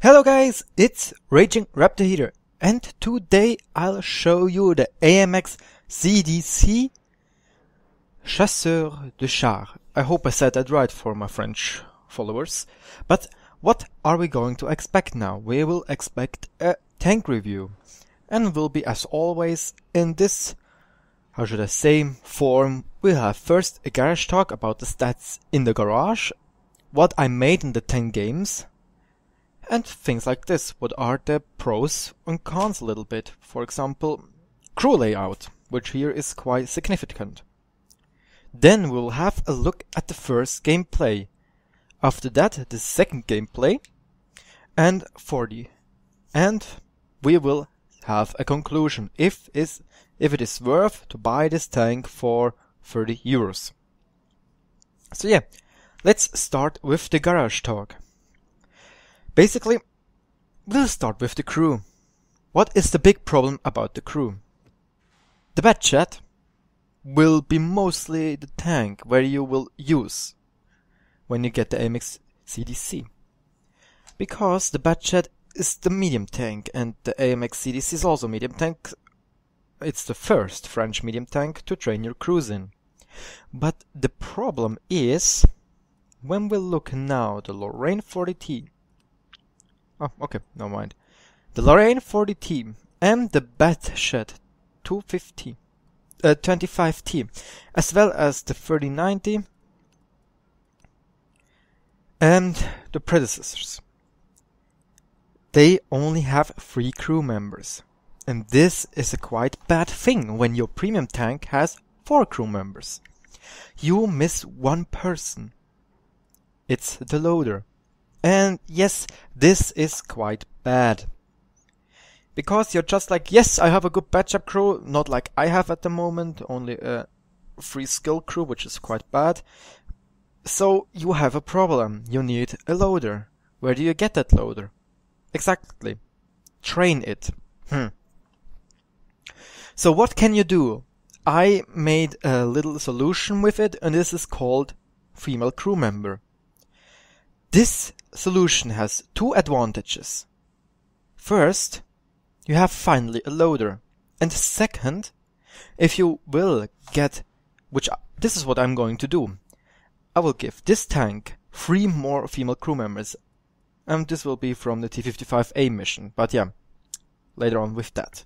Hello guys, it's RagingRaptor here, and today I'll show you the AMX CDC Chasseur de Chars. I hope I said that right for my French followers. But what are we going to expect now? We will expect a tank review, and will be as always in this, how should I say, form. We'll have first a garage talk about the stats in the garage, what I made in the 10 games, and things like this. What are the pros and cons a little bit? For example, crew layout, which here is quite significant. Then we'll have a look at the first gameplay. After that, the second gameplay, and we will have a conclusion if it is worth to buy this tank for 30 euros. So yeah, let's start with the garage talk. Basically, we'll start with the crew. What is the big problem about the crew? The bad chat will be mostly the tank where you will use when you get the AMX CDC. Because the bad chat is the medium tank and the AMX CDC is also medium tank. It's the first French medium tank to train your crews in. But the problem is, when we look now, the Lorraine 40T. Oh, okay, never mind. The Lorraine 40T and the Batchat 25T, as well as the 3090 and the predecessors. They only have 3 crew members. And this is a quite bad thing when your premium tank has 4 crew members. You miss one person. It's the loader. And yes, this is quite bad. Because you're just like, yes, I have a good batch-up crew, not like I have at the moment, only a free skill crew, which is quite bad. So you have a problem. You need a loader. Where do you get that loader? Exactly. Train it. So what can you do? I made a little solution with it, and this is called female crew member. This solution has 2 advantages. First, you have finally a loader. And second, if you will get, this is what I'm going to do. I will give this tank 3 more female crew members. And this will be from the T55A mission. But yeah, later on with that.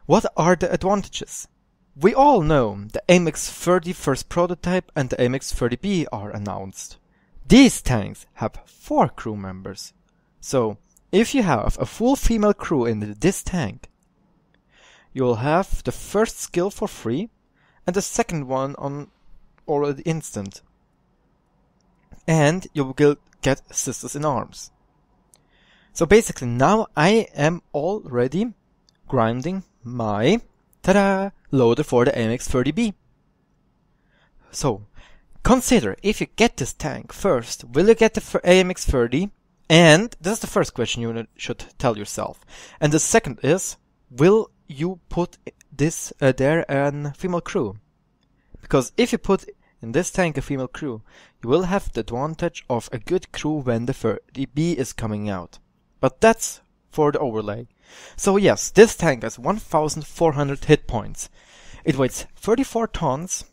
What are the advantages? We all know the AMX 30 first prototype and the AMX 30B are announced. These tanks have 4 crew members. So, if you have a full female crew in this tank, you'll have the first skill for free and the second one on already instant. And you will get Sisters in Arms. So basically now I am already grinding my loader for the AMX 30B. So, consider, if you get this tank first, will you get the AMX 30? And this is the first question you should tell yourself. And the second is, will you put this there a female crew? Because if you put in this tank a female crew, you will have the advantage of a good crew when the 30B is coming out. But that's for the overlay. So yes, this tank has 1400 hit points. It weighs 34 tons.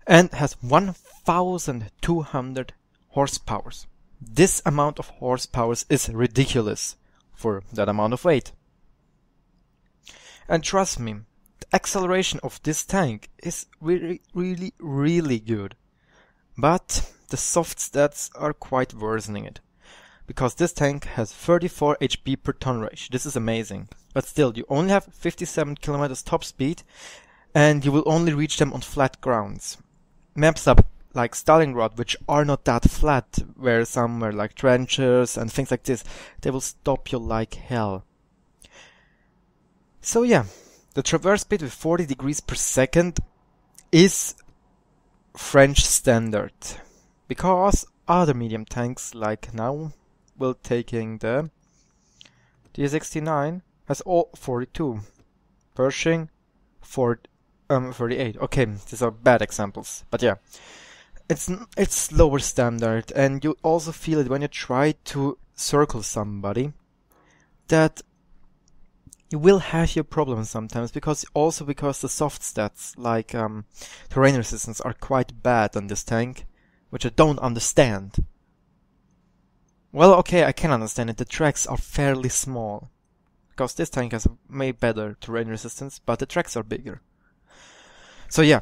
And has 1200 horsepower. This amount of horsepower is ridiculous for that amount of weight. And trust me, the acceleration of this tank is really good. But the soft stats are quite worsening it. Because this tank has 34 HP per ton range. This is amazing. But still, you only have 57 kilometers top speed. And you will only reach them on flat grounds. Maps up like Stalingrad, which are not that flat, where some are like trenches and things like this, they will stop you like hell. So yeah, the traverse speed with 40 degrees per second is French standard. Because other medium tanks like now will taking the D69 has all 42. Pershing 38. Okay, these are bad examples, but yeah. It's lower standard, and you also feel it when you try to circle somebody, that you will have your problems sometimes, because the soft stats like terrain resistance are quite bad on this tank, which I don't understand. Well, okay, I can understand it. The tracks are fairly small, because this tank has a way better terrain resistance, but the tracks are bigger. So yeah,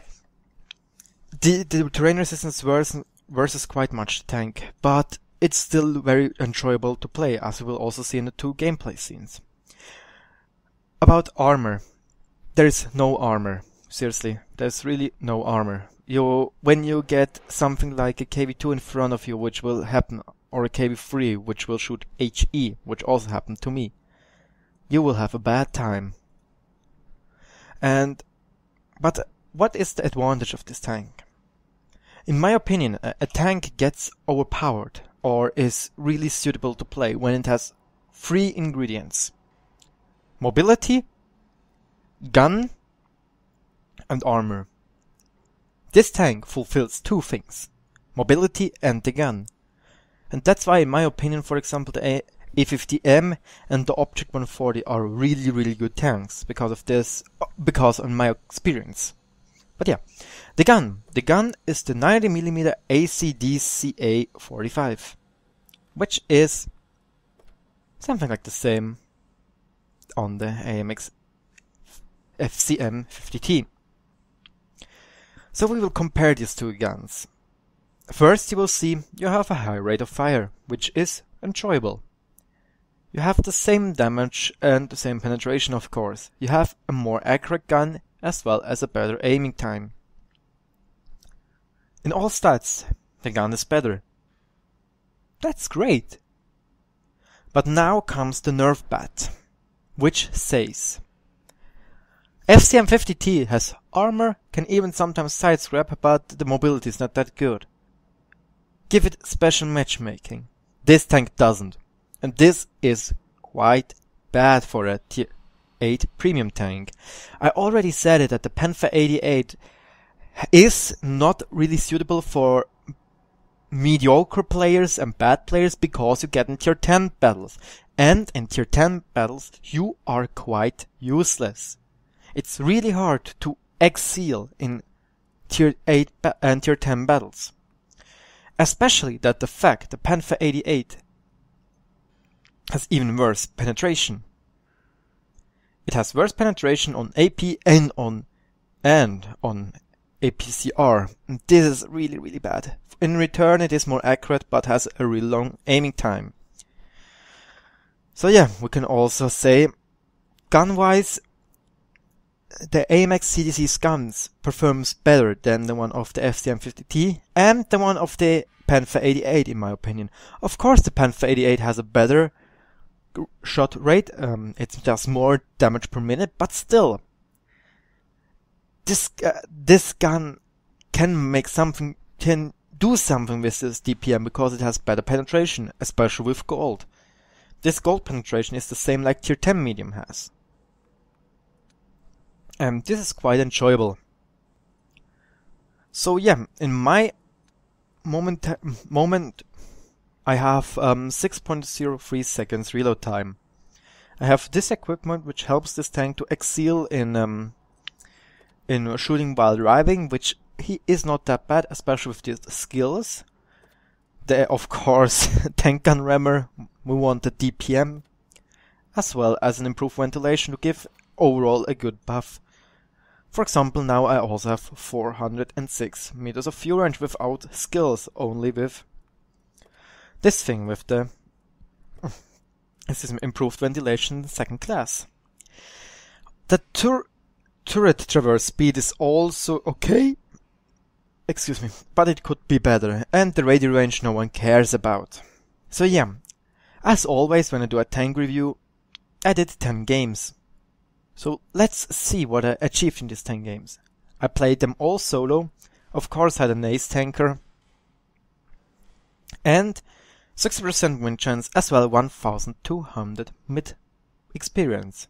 the terrain resistance versus quite much the tank, but it's still very enjoyable to play, as we will also see in the 2 gameplay scenes. About armor. There is no armor. Seriously, there's really no armor. When you get something like a KV2 in front of you, which will happen, or a KV3, which will shoot HE, which also happened to me, you will have a bad time. But what is the advantage of this tank? In my opinion, a tank gets overpowered, or is really suitable to play, when it has 3 ingredients: mobility, gun, and armor. This tank fulfills 2 things: mobility and the gun. And that's why, in my opinion, for example, the A50M and the Object 140 are really, really good tanks, because of this, because of my experience. But yeah, the gun. The gun is the 90mm ACDC A45, which is something like the same on the AMX FCM50T. So we will compare these 2 guns. First, you will see you have a high rate of fire, which is enjoyable. You have the same damage and the same penetration, of course. You have a more accurate gun, as well as a better aiming time. In all stats, the gun is better. That's great! But now comes the nerf bat, which says FCM50T has armor, can even sometimes side scrap, but the mobility is not that good. Give it special matchmaking. This tank doesn't. And this is quite bad for a tier 8 premium tank. I already said it that the Panther 88 is not really suitable for mediocre players and bad players, because you get in tier 10 battles. And in tier 10 battles, you are quite useless. It's really hard to excel in tier 8 and tier 10 battles. Especially that the fact the Panther 88 has even worse penetration. It has worse penetration on AP and on APCR. And this is really, really bad. In return, it is more accurate, but has a really long aiming time. So yeah, we can also say, gun-wise, the AMX CDC guns performs better than the one of the FCM50T and the one of the Panther 88, in my opinion. Of course, the Panther 88 has a better shot rate, it does more damage per minute, but still, this gun can do something with this DPM, because it has better penetration, especially with gold. This gold penetration is the same like tier 10 medium has. And this is quite enjoyable. So yeah, in my moment I have 6.03 seconds reload time. I have this equipment which helps this tank to excel in shooting while driving, which he is not that bad, especially with these skills. Of course, tank gun rammer, we want the DPM, as well as an improved ventilation to give overall a good buff. For example, now I also have 406 meters of fuel range without skills, only with this thing, with the this is improved ventilation second class. The turret traverse speed is also okay, excuse me, but it could be better, and the radio range no one cares about. So yeah, as always when I do a tank review, I did 10 games. So let's see what I achieved in these 10 games. I played them all solo, of course had an ace tanker, and 60% win chance, as well 1200 mid experience.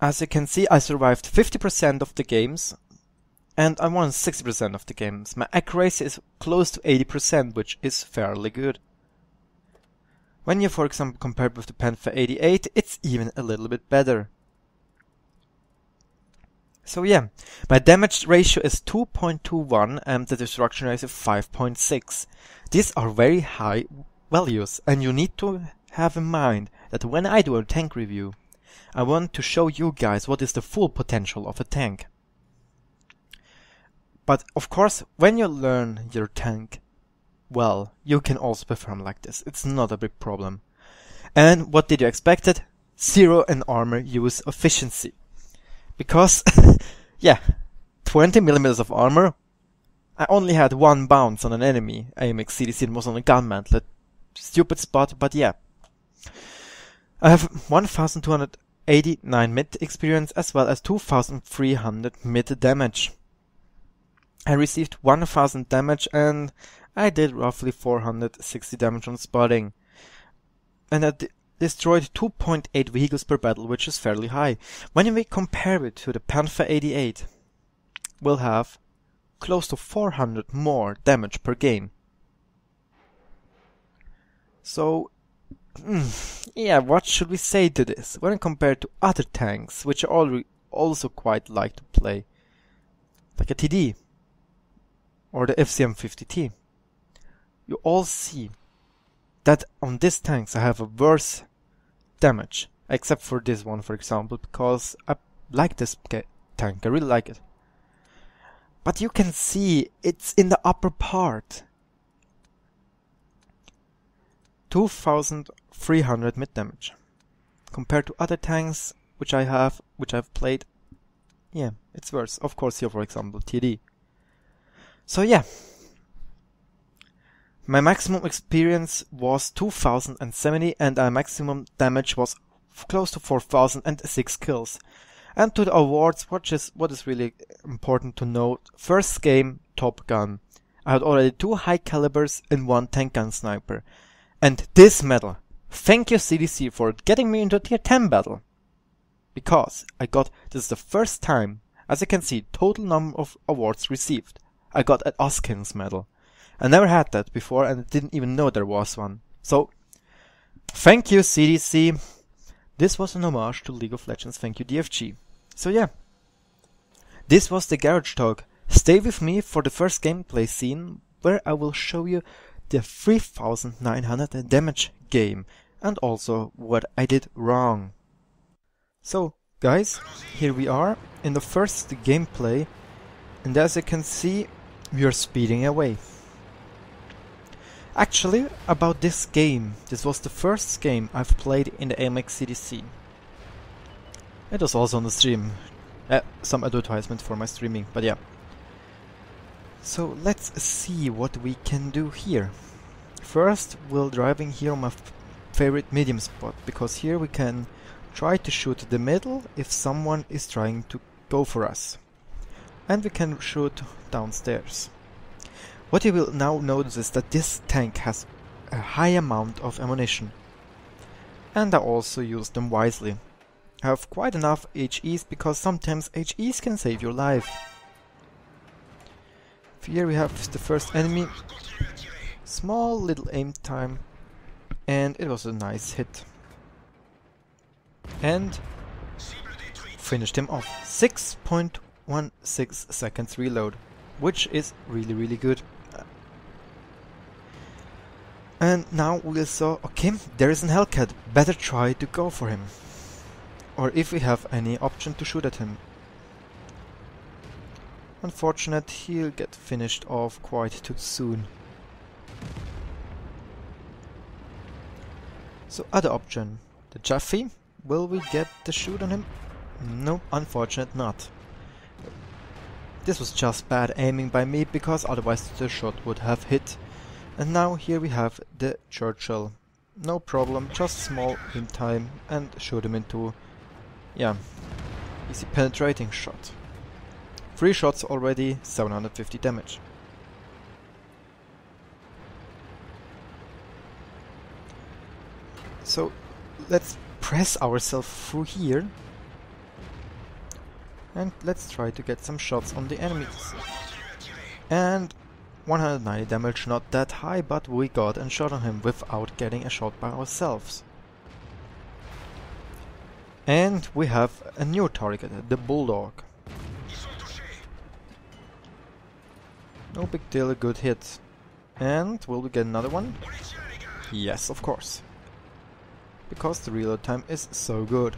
As you can see, I survived 50% of the games, and I won 60% of the games. My accuracy is close to 80%, which is fairly good. When you, for example, compare it with the Panther 88, it's even a little bit better. So yeah, my damage ratio is 2.21 and the destruction rate is 5.6. These are very high values, and you need to have in mind that when I do a tank review, I want to show you guys what is the full potential of a tank. But of course, when you learn your tank well, you can also perform like this. It's not a big problem. And what did you expect? 0 in armor use efficiency. Because, yeah, 20 millimeters of armor. I only had 1 bounce on an enemy. AMX CDC was on a gun mantle. Stupid spot, but yeah. I have 1289 mid experience as well as 2300 mid damage. I received 1000 damage and I did roughly 460 damage on spotting. And I destroyed 2.8 vehicles per battle, which is fairly high. When we compare it to the Panther 88, we'll have close to 400 more damage per game. So, yeah, what should we say to this? When compared to other tanks, which I also quite like to play, like a TD or the FCM50T, you all see that on these tanks I have a worse damage, except for this one, for example, because I like this tank, I really like it. But you can see it's in the upper part. 2300 mid damage. Compared to other tanks which I've played, yeah, it's worse. Of course, here for example, TD. So yeah. My maximum experience was 2070 and my maximum damage was close to 4006 kills. And to the awards, what is really important to note, first game, Top Gun. I had already 2 high calibers and 1 tank gun sniper. And this medal, thank you CDC for getting me into a tier 10 battle. Because this is the first time, as you can see, total number of awards received. I got an Oskins medal. I never had that before and didn't even know there was one. So, thank you CDC. This was an homage to League of Legends, thank you DFG. So yeah, this was the Garage Talk. Stay with me for the first gameplay scene, where I will show you the 3900 damage game, and also what I did wrong. So guys, here we are in the first gameplay, and as you can see, we are speeding away. Actually, about this game, this was the first game I've played in the AMX CDC. It was also on the stream, some advertisement for my streaming, but yeah. So let's see what we can do here. First, we're driving here on my favorite medium spot, because here we can try to shoot the middle if someone is trying to go for us. And we can shoot downstairs. What you will now notice is that this tank has a high amount of ammunition. And I also use them wisely. I have quite enough HEs because sometimes HEs can save your life. Here we have the first enemy. Small little aim time. And it was a nice hit. And finished him off. 6.16 seconds reload. Which is really good. And now we saw, okay, there is an Hellcat, better try to go for him. Or if we have any option to shoot at him. Unfortunate, he'll get finished off quite too soon. So other option, the Jeffy, will we get the shoot on him? No, unfortunate not. This was just bad aiming by me, because otherwise the shot would have hit. And now here we have the Churchill. No problem, just small aim time and shoot him into, yeah, easy penetrating shot. 3 shots already, 750 damage. So let's press ourselves through here. And let's try to get some shots on the enemies. And 190 damage, not that high, but we got a shot on him without getting a shot by ourselves. And we have a new target, the Bulldog. No big deal, a good hit. And will we get another one? Yes, of course. Because the reload time is so good.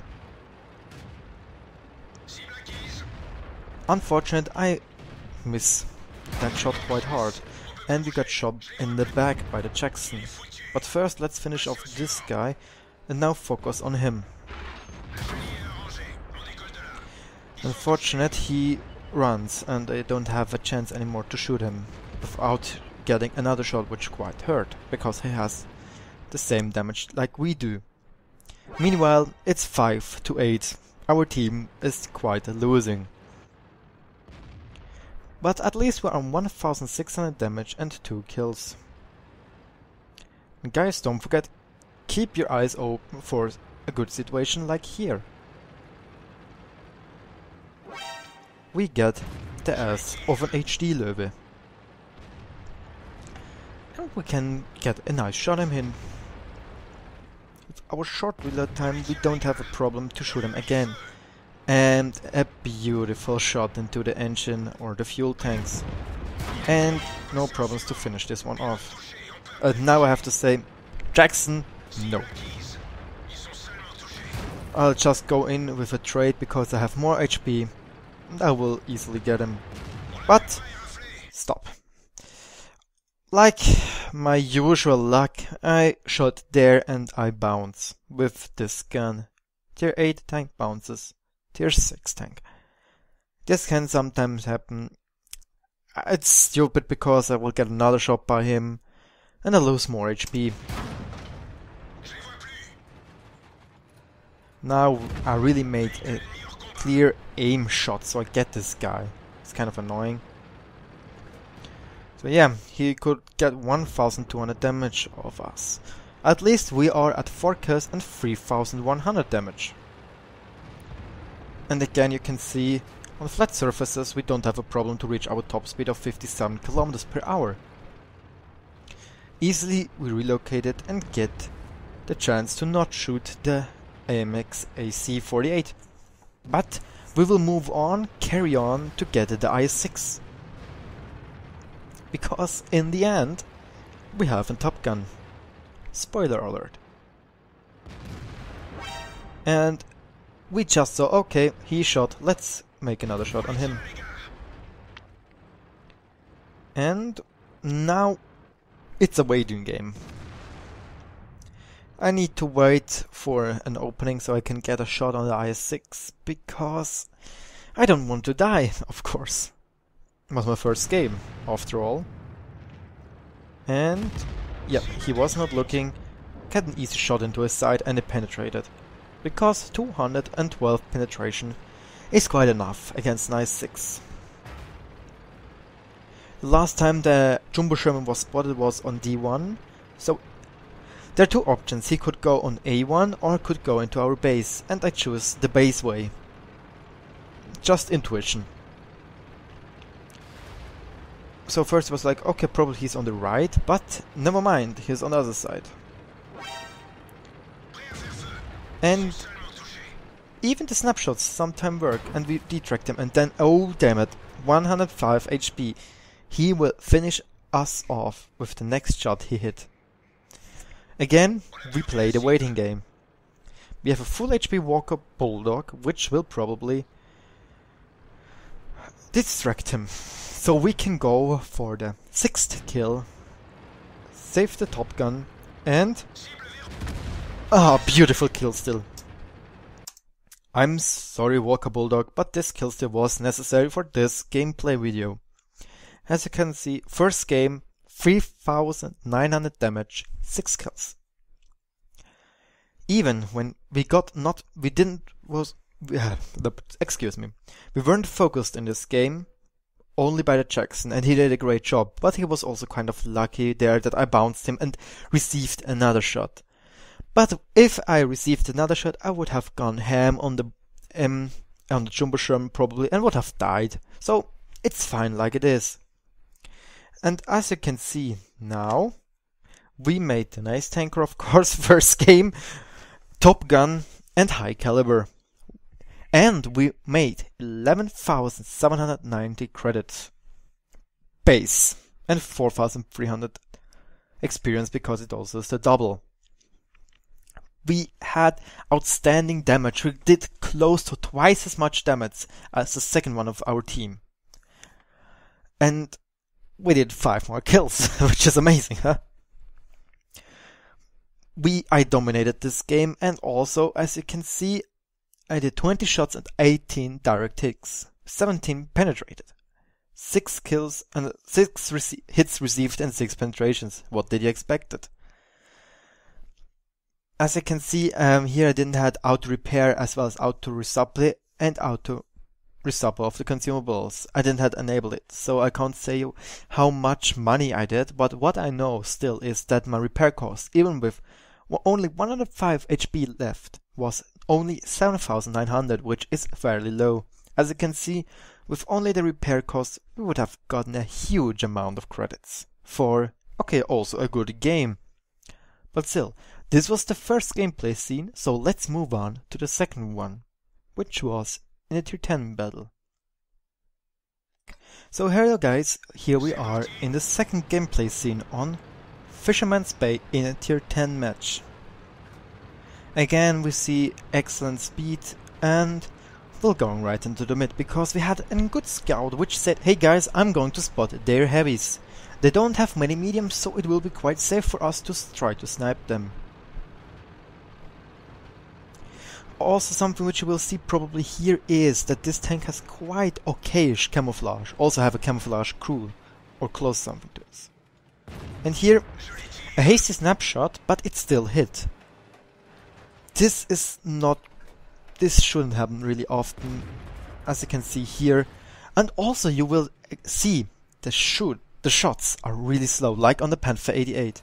Unfortunate, I miss that shot quite hard. And we got shot in the back by the Jackson. But first let's finish off this guy and now focus on him. Unfortunate, he runs and I don't have a chance anymore to shoot him without getting another shot, which quite hurt because he has the same damage like we do. Meanwhile, it's 5-8. Our team is quite losing. But at least we're on 1600 damage and 2 kills. And guys, don't forget, keep your eyes open for a good situation like here. We get the ass of an HD Löwe. And we can get a nice shot at him. With our short reload time, we don't have a problem to shoot him again. And a beautiful shot into the engine or the fuel tanks. And no problems to finish this one off. Now I have to say, Jackson, no. I'll just go in with a trade because I have more HP. And I will easily get him. But, stop. Like my usual luck, I shot there and I bounce with this gun. Tier 8 tank bounces. Tier 6 tank. This can sometimes happen. It's stupid because I will get another shot by him and I lose more HP. Now I really made a clear aim shot so I get this guy. It's kind of annoying. So yeah, he could get 1200 damage of us. At least we are at 4 kills and 3100 damage. And again, you can see on flat surfaces we don't have a problem to reach our top speed of 57 km per hour. Easily we relocate it and get the chance to not shoot the AMX AC-48. But we will move on, carry on to get the IS-6. Because in the end we have a Top Gun. Spoiler alert. And we just saw, okay, he shot, let's make another shot on him. And now it's a waiting game. I need to wait for an opening so I can get a shot on the IS-6 because I don't want to die, of course. It was my first game, after all. And yeah, he was not looking, got an easy shot into his side and it penetrated. Because 212 penetration is quite enough against an IS-6. The last time the Jumbo Sherman was spotted was on D1, so there are two options. He could go on A1 or could go into our base, and I choose the base way. Just intuition. So first it was like, okay, probably he's on the right, but never mind, he's on the other side. And even the snapshots sometimes work, and we detract him, and then, oh damn it, 105 HP. He will finish us off with the next shot he hit. Again, we play the waiting game. We have a full HP Walker Bulldog, which will probably distract him. So we can go for the 6th kill, save the Top Gun, and beautiful kill still. I'm sorry Walker Bulldog, but this kill still was necessary for this gameplay video. As you can see, first game, 3900 damage, 6 kills. Even when we weren't focused in this game, only by the Jackson, and he did a great job, but he was also kind of lucky there that I bounced him and received another shot. But if I received another shot, I would have gone ham on the Jumbo Sherman probably and would have died. So it's fine like it is. And as you can see now, we made the nice tanker, of course, first game, top gun and high caliber. And we made 11,790 credits base and 4,300 experience because it also is the double. We had outstanding damage. We did close to twice as much damage as the second one of our team. And we did 5 more kills, which is amazing, huh? I dominated this game, and also, as you can see, I did 20 shots and 18 direct hits. 17 penetrated. 6 kills and 6 hits received and 6 penetrations. What did you expect it? As you can see, here I didn't have auto repair as well as auto resupply and auto resupply of the consumables. I didn't have enabled it, so I can't say how much money I did, but what I know still is that my repair cost, even with only 105 HP left, was only 7,900, which is fairly low. As you can see, with only the repair cost, we would have gotten a huge amount of credits for, okay, also a good game. But still, this was the first gameplay scene, so let's move on to the second one, which was in a tier 10 battle. So here guys, here we are in the second gameplay scene on Fisherman's Bay in a tier 10 match. Again we see excellent speed, and we're going right into the mid because we had a good scout which said, hey guys, I'm going to spot their heavies. They don't have many mediums, so it will be quite safe for us to try to snipe them. Also, something which you will see probably here is that this tank has quite okayish camouflage. Also have a camouflage crew or close something to this. And here, a hasty snapshot, but it still hit. This shouldn't happen really often, as you can see here. And also you will see the shots are really slow, like on the Panther 88.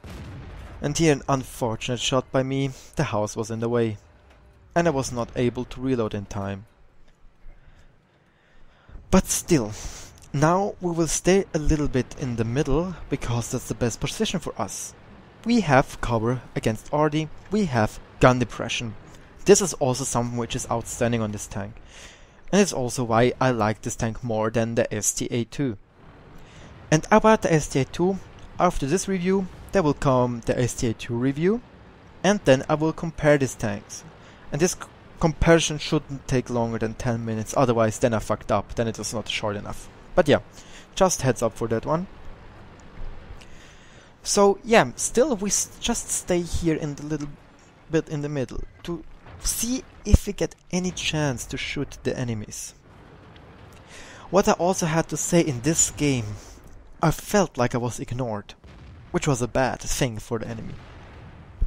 And here an unfortunate shot by me, the house was in the way. And I was not able to reload in time. But still, now we will stay a little bit in the middle, because that's the best position for us. We have cover against RD, we have gun depression. This is also something which is outstanding on this tank. And it's also why I like this tank more than the STA2. And about the STA2, after this review, there will come the STA2 review, and then I will compare these tanks. And this comparison shouldn't take longer than 10 minutes, otherwise then I fucked up, then it was not short enough. But yeah, just heads up for that one. So yeah, still we just stay here in the little bit in the middle to see if we get any chance to shoot the enemies. What I also had to say in this game, I felt like I was ignored, which was a bad thing for the enemy.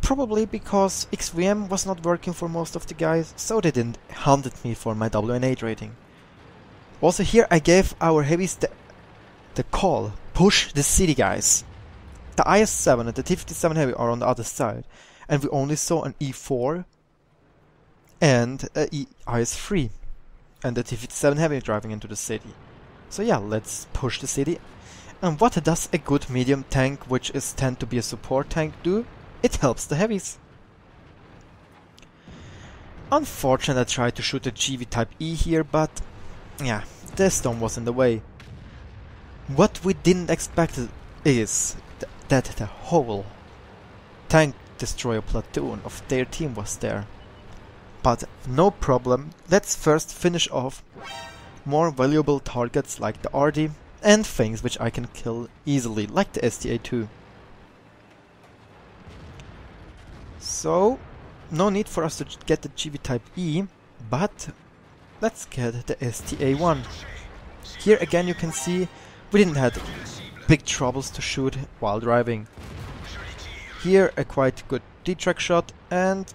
Probably because XVM was not working for most of the guys, so they didn't hunt me for my WN8 rating. Also here I gave our heavies the call, push the city guys. The IS-7 and the T-57 heavy are on the other side, and we only saw an E4 and a IS-3 and the T-57 heavy driving into the city. So yeah, let's push the city. And what does a good medium tank, which is tend to be a support tank, do? It helps the heavies. Unfortunately, I tried to shoot a GV Type E here, but yeah, the stone was in the way. What we didn't expect is that the whole tank destroyer platoon of their team was there. But no problem, let's first finish off more valuable targets like the RD and things which I can kill easily, like the STA2. So, no need for us to get the GV Type E, but let's get the STA1. Here again you can see we didn't have big troubles to shoot while driving. Here a quite good D-track shot, and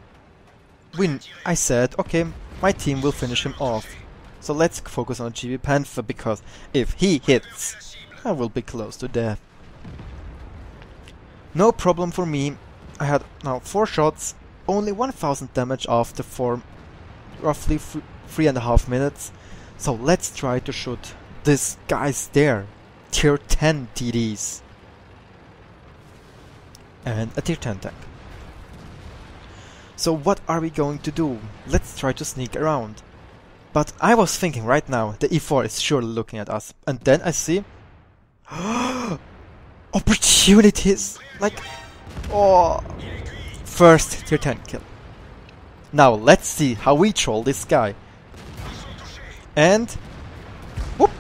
I said, okay, my team will finish him off. So let's focus on GV Panther, because if he hits, I will be close to death. No problem for me. I had now 4 shots, only 1000 damage after roughly 3.5 minutes. So let's try to shoot this guy's there. Tier 10 TDs. and a tier 10 tank. So what are we going to do? Let's try to sneak around. But I was thinking right now, the E4 is surely looking at us. And then I see... opportunities! Like... oh... first tier 10 kill. Now let's see how we troll this guy. And... whoop!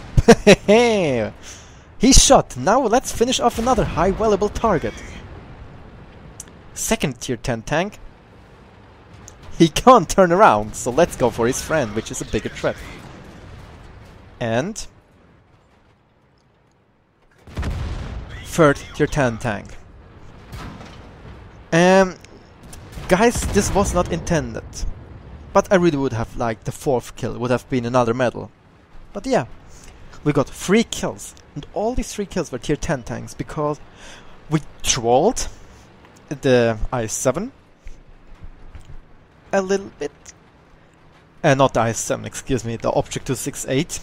He's shot. Now let's finish off another high valuable target. Second tier 10 tank. He can't turn around, so let's go for his friend, which is a bigger threat. And... third tier 10 tank. Guys, this was not intended. But I really would have liked the fourth kill, would have been another medal. But yeah, we got 3 kills. And all these 3 kills were tier 10 tanks because we trolled the i7 a little bit. Not the i7, excuse me, the Object 268.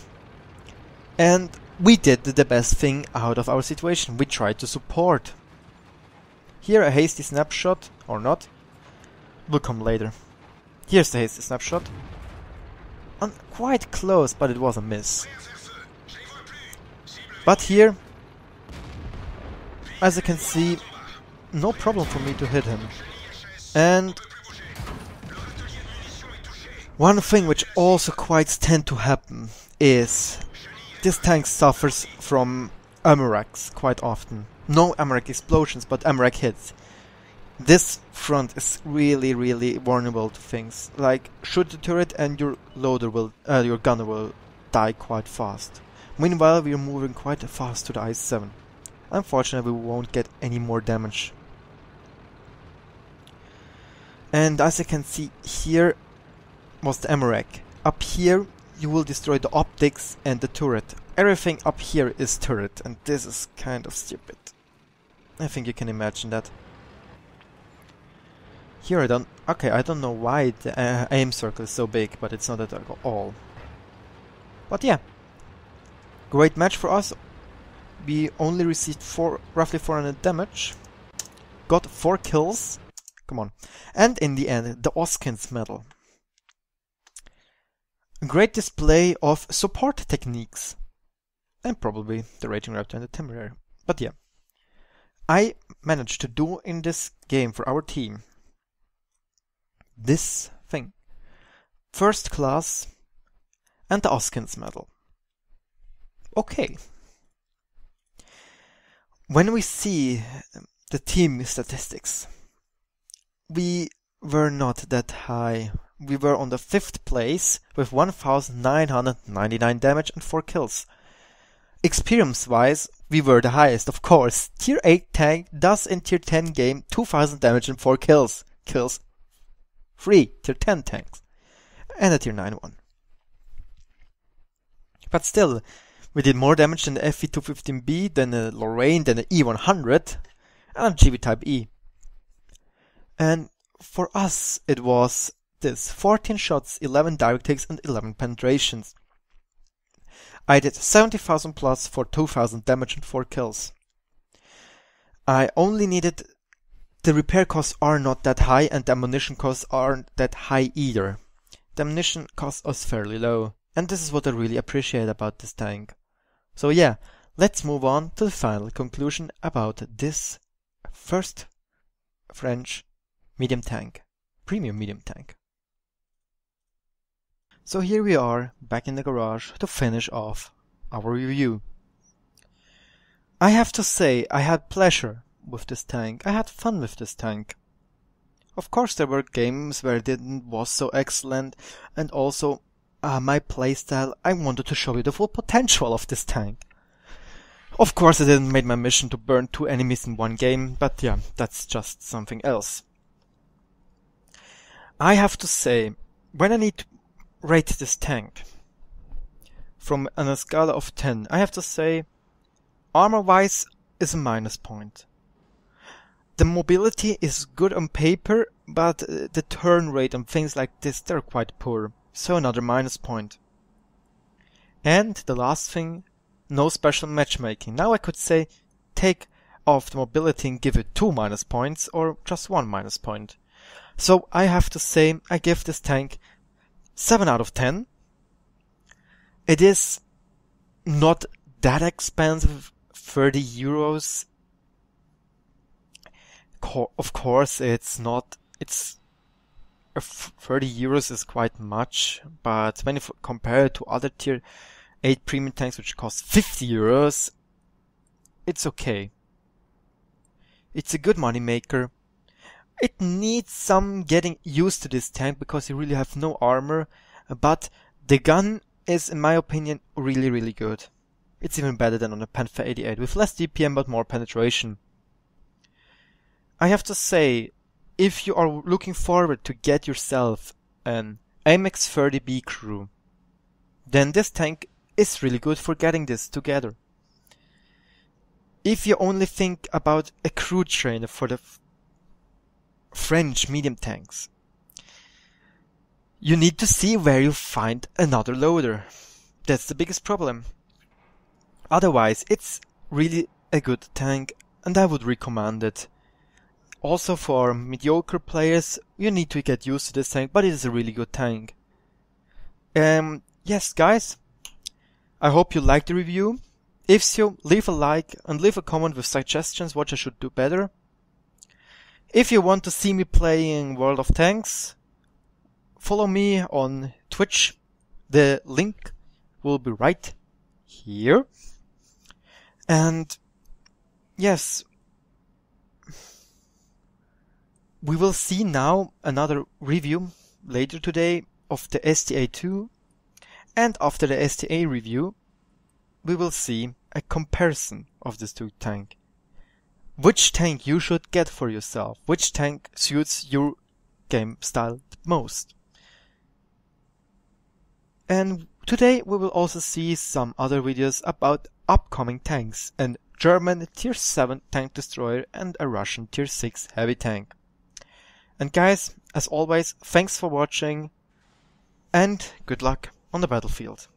And we did the best thing out of our situation. We tried to support. Here a hasty snapshot, or not, will come later. Here's the hasty snapshot. Quite close, but it was a miss. But here, as you can see, no problem for me to hit him. And one thing which also quite tend to happen is this tank suffers from AMX quite often. No AMX explosions, but AMX hits. This front is really vulnerable to things. Like, shoot the turret and your loader will, your gunner will die quite fast. Meanwhile, we are moving quite fast to the i7. Unfortunately, we won't get any more damage. And as you can see, here was the AMX. Up here, you will destroy the optics and the turret. Everything up here is turret, and this is kind of stupid. I think you can imagine that. Here I don't... okay, I don't know why the aim circle is so big, but it's not at all. But yeah. Great match for us. We only received roughly 400 damage. Got 4 kills. Come on. And in the end, the Oskins medal. A great display of support techniques. And probably the RagingRaptor and the Temporary. But yeah. I managed to do in this game for our team this thing. First class and the Oskins medal. Okay. When we see the team statistics, we were not that high. We were on the 5th place with 1999 damage and 4 kills. Experience-wise, we were the highest, of course. Tier 8 tank does in Tier 10 game 2000 damage and 4 kills. 3 Tier 10 tanks. And a Tier 9 one. But still, we did more damage than the FV215B, than the Lorraine, than the E100, and a GV Type E. And for us, it was this 14 shots, 11 direct hits, and 11 penetrations. I did 70,000 plus for 2000 damage and 4 kills. I only needed... the repair costs are not that high, and the ammunition costs aren't that high either. The ammunition costs us fairly low, and this is what I really appreciate about this tank. So yeah, let's move on to the final conclusion about this first French medium tank, premium medium tank. So here we are, back in the garage to finish off our review. I have to say, I had pleasure with this tank. I had fun with this tank. Of course, there were games where it was so excellent, and also my playstyle, I wanted to show you the full potential of this tank. Of course, I didn't make my mission to burn 2 enemies in one game, but yeah, that's just something else. I have to say, when I need to rate this tank from on a scala of 10, I have to say, armor-wise is a minus point. The mobility is good on paper, but the turn rate and things like this, they're quite poor. So another minus point. And the last thing, no special matchmaking. Now I could say, take of the mobility and give it 2 minus points or just 1 minus point. So I have to say I give this tank 7 out of 10. It is not that expensive, 30 euros. Of course it's not, 30 euros is quite much, but when you compare it to other tier 8 premium tanks which cost 50 euros, it's okay. It's a good money maker. It needs some getting used to this tank because you really have no armor, but the gun is, in my opinion, really good. It's even better than on a Panther 88 with less DPM but more penetration. I have to say, if you are looking forward to get yourself an AMX 30B crew, then this tank is really good for getting this together. If you only think about a crew trainer for the French medium tanks, you need to see where you find another loader. That's the biggest problem. Otherwise, it's really a good tank and I would recommend it. Also for mediocre players, you need to get used to this tank, but it is a really good tank. Yes guys, I hope you liked the review. If so, leave a like and leave a comment with suggestions what I should do better. If you want to see me playing World of Tanks, follow me on Twitch. The link will be right here. And yes, we will see now another review later today of the STA2, and after the STA review we will see a comparison of these two tanks. Which tank you should get for yourself, which tank suits your game style the most. And today we will also see some other videos about upcoming tanks, a German tier 7 tank destroyer and a Russian tier 6 heavy tank. And guys, as always, thanks for watching and good luck on the battlefield.